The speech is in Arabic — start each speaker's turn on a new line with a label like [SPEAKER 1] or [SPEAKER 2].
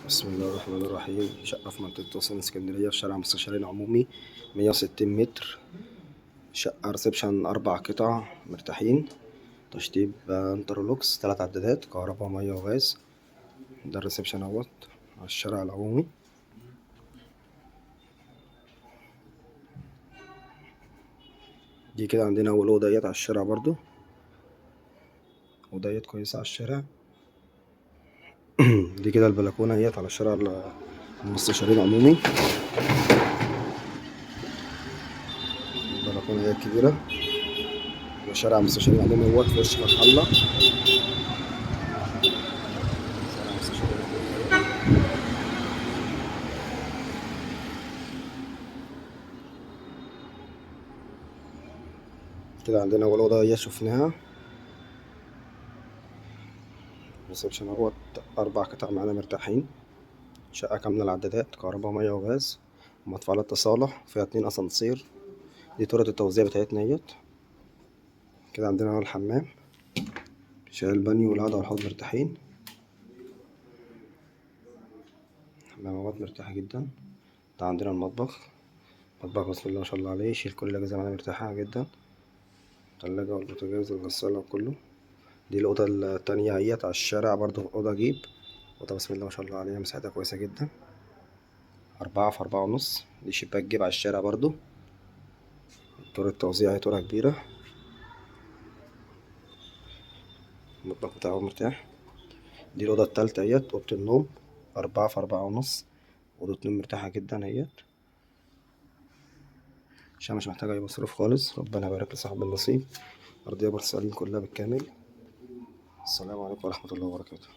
[SPEAKER 1] بسم الله الرحمن الرحيم. شقة في منطقة توصل اسكندرية في شارع مستشارين عمومي، 160 متر. شقة ريسبشن 4 قطع مرتاحين، تشطيب انترلوكس، 3 عدادات كهرباء ومية وغاز. ده الريسبشن اهوت على الشارع العمومي. دي كده عندنا أول أوضة على الشارع برضو، أوضة كويسة على الشارع. دي كده البلكونة على الشارع المستشارين عمومي. البلكونة كبيرة على شارع مستشارين عمومي اهوت في وش فتح الله. شارع مستشارين عمومي كده عندنا أول أوضة شفناها. ريسبشن اهوت 4 قطع معانا مرتاحين. شقة كاملة العدادات كهرباء ومية وغاز ومدفعات تصالح، فيها 2 أسانسير. دي طرقة التوزيع بتاعتنا كده عندنا اهو الحمام، شايل البانيو والقعدة والحوض مرتاحين. الحمامات مرتاحة جدا. ده عندنا المطبخ، مطبخ بسم الله ما شاء الله عليه، يشيل كل الأجهزة معانا مرتاحة جدا، التلاجة والبوتاجاز والغسالة وكله. دي الأوضة التانية على الشارع برضو، أوضة جيب، أوضة بسم الله ما شاء الله عليها، مساحتها كويسة جدا، 4 في 4.5. دي شباك جيب على الشارع برضو. طرق التوزيع طرقة كبيرة، المطبخ بتاعه مرتاح. دي الأوضة التالتة أوضة النوم، 4 في 4.5، أوضة نوم مرتاحة جدا عشان مش محتاجة أي مصروف خالص. ربنا يبارك لصاحب النصيب. أرضية بورسعيد كلها بالكامل. السلام عليكم ورحمة الله وبركاته.